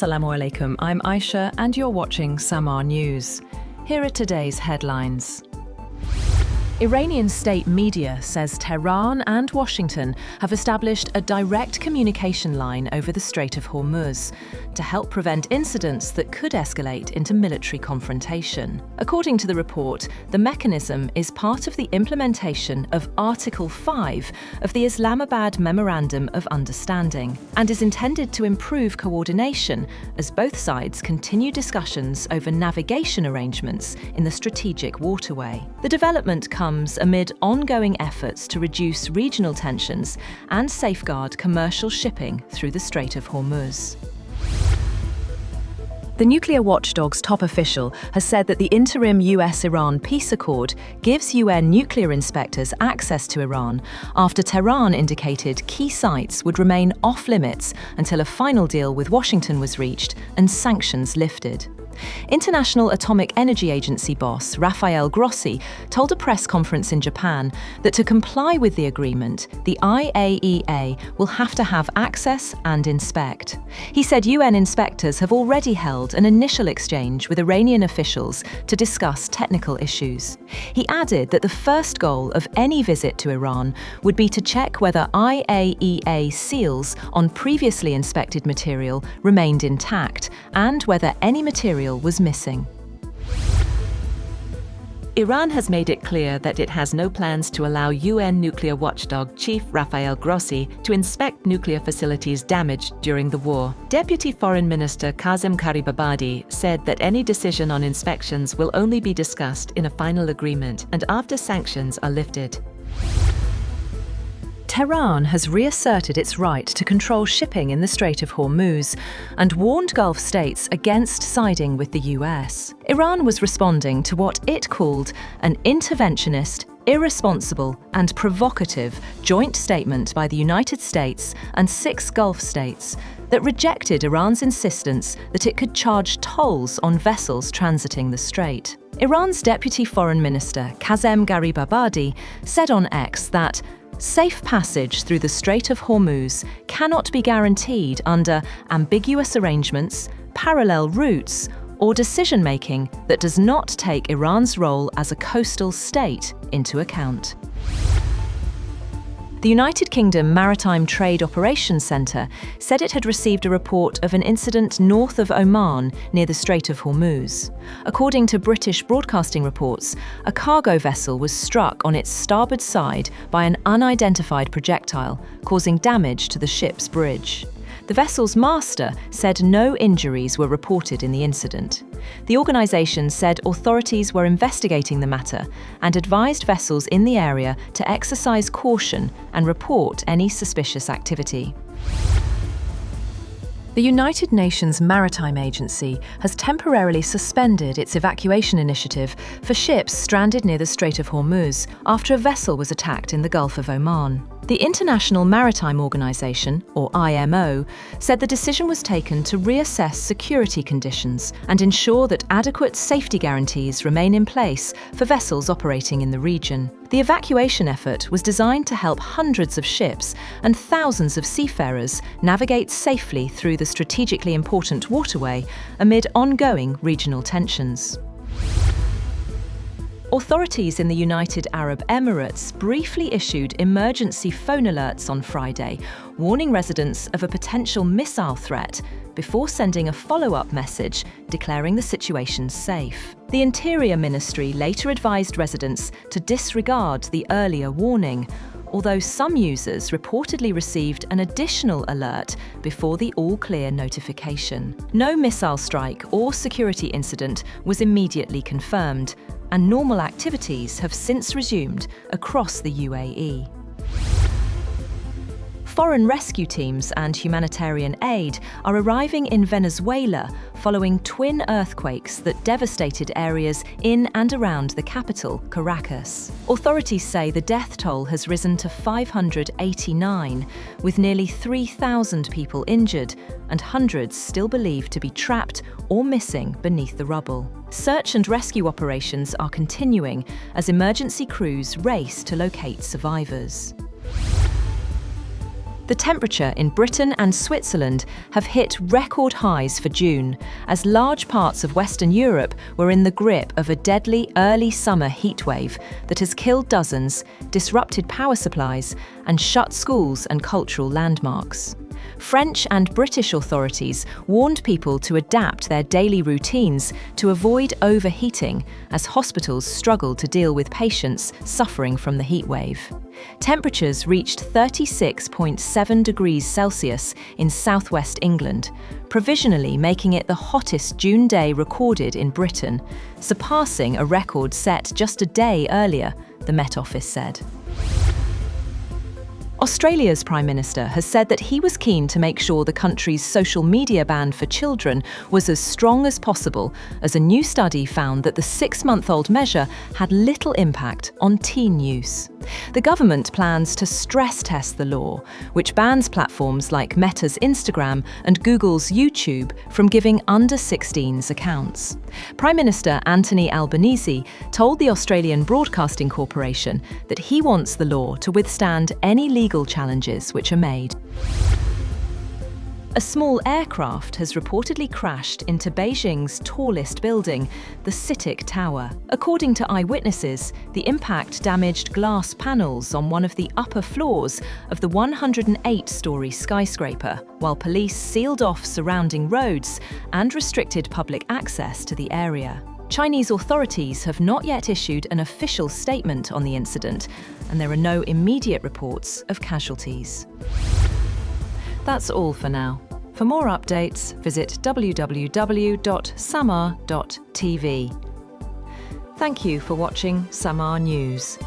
Assalamu alaikum, I'm Aisha and you're watching Samaa News. Here are today's headlines. Iranian state media says Tehran and Washington have established a direct communication line over the Strait of Hormuz to help prevent incidents that could escalate into military confrontation. According to the report, the mechanism is part of the implementation of Article 5 of the Islamabad Memorandum of Understanding and is intended to improve coordination as both sides continue discussions over navigation arrangements in the strategic waterway. The development comes amid ongoing efforts to reduce regional tensions and safeguard commercial shipping through the Strait of Hormuz. The nuclear watchdog's top official has said that the interim US-Iran peace accord gives UN nuclear inspectors access to Iran after Tehran indicated key sites would remain off-limits until a final deal with Washington was reached and sanctions lifted. International Atomic Energy Agency boss Rafael Grossi told a press conference in Japan that to comply with the agreement, the IAEA will have to have access and inspect. He said UN inspectors have already held an initial exchange with Iranian officials to discuss technical issues. He added that the first goal of any visit to Iran would be to check whether IAEA seals on previously inspected material remained intact and whether any material was missing. Iran has made it clear that it has no plans to allow UN nuclear watchdog Chief Rafael Grossi to inspect nuclear facilities damaged during the war. Deputy Foreign Minister Kazem Garibabadi said that any decision on inspections will only be discussed in a final agreement and after sanctions are lifted. Tehran has reasserted its right to control shipping in the Strait of Hormuz and warned Gulf states against siding with the US. Iran was responding to what it called an interventionist, irresponsible and provocative joint statement by the United States and 6 Gulf states that rejected Iran's insistence that it could charge tolls on vessels transiting the strait. Iran's Deputy Foreign Minister Kazem Garibabadi said on X that safe passage through the Strait of Hormuz cannot be guaranteed under ambiguous arrangements, parallel routes, or decision-making that does not take Iran's role as a coastal state into account. The United Kingdom Maritime Trade Operations Centre said it had received a report of an incident north of Oman near the Strait of Hormuz. According to British broadcasting reports, a cargo vessel was struck on its starboard side by an unidentified projectile, causing damage to the ship's bridge. The vessel's master said no injuries were reported in the incident. The organisation said authorities were investigating the matter and advised vessels in the area to exercise caution and report any suspicious activity. The United Nations Maritime Agency has temporarily suspended its evacuation initiative for ships stranded near the Strait of Hormuz after a vessel was attacked in the Gulf of Oman. The International Maritime Organization, or IMO, said the decision was taken to reassess security conditions and ensure that adequate safety guarantees remain in place for vessels operating in the region. The evacuation effort was designed to help hundreds of ships and thousands of seafarers navigate safely through the strategically important waterway amid ongoing regional tensions. Authorities in the United Arab Emirates briefly issued emergency phone alerts on Friday, warning residents of a potential missile threat before sending a follow-up message declaring the situation safe. The Interior Ministry later advised residents to disregard the earlier warning, although some users reportedly received an additional alert before the all-clear notification. No missile strike or security incident was immediately confirmed, and normal activities have since resumed across the UAE. Foreign rescue teams and humanitarian aid are arriving in Venezuela following twin earthquakes that devastated areas in and around the capital, Caracas. Authorities say the death toll has risen to 589, with nearly 3,000 people injured and hundreds still believed to be trapped or missing beneath the rubble. Search and rescue operations are continuing as emergency crews race to locate survivors. The temperature in Britain and Switzerland have hit record highs for June, as large parts of Western Europe were in the grip of a deadly early summer heatwave that has killed dozens, disrupted power supplies, and shut schools and cultural landmarks. French and British authorities warned people to adapt their daily routines to avoid overheating as hospitals struggled to deal with patients suffering from the heatwave. Temperatures reached 36.7 degrees Celsius in southwest England, provisionally making it the hottest June day recorded in Britain, surpassing a record set just a day earlier, the Met Office said. Australia's Prime Minister has said that he was keen to make sure the country's social media ban for children was as strong as possible, as a new study found that the 6-month-old measure had little impact on teen use. The government plans to stress test the law, which bans platforms like Meta's Instagram and Google's YouTube from giving under-16s accounts. Prime Minister Anthony Albanese told the Australian Broadcasting Corporation that he wants the law to withstand any legal challenges which are made. A small aircraft has reportedly crashed into Beijing's tallest building, the CITIC Tower. According to eyewitnesses, the impact damaged glass panels on one of the upper floors of the 108-story skyscraper, while police sealed off surrounding roads and restricted public access to the area. Chinese authorities have not yet issued an official statement on the incident, and there are no immediate reports of casualties. That's all for now. For more updates, visit www.samaa.tv. Thank you for watching Samaa News.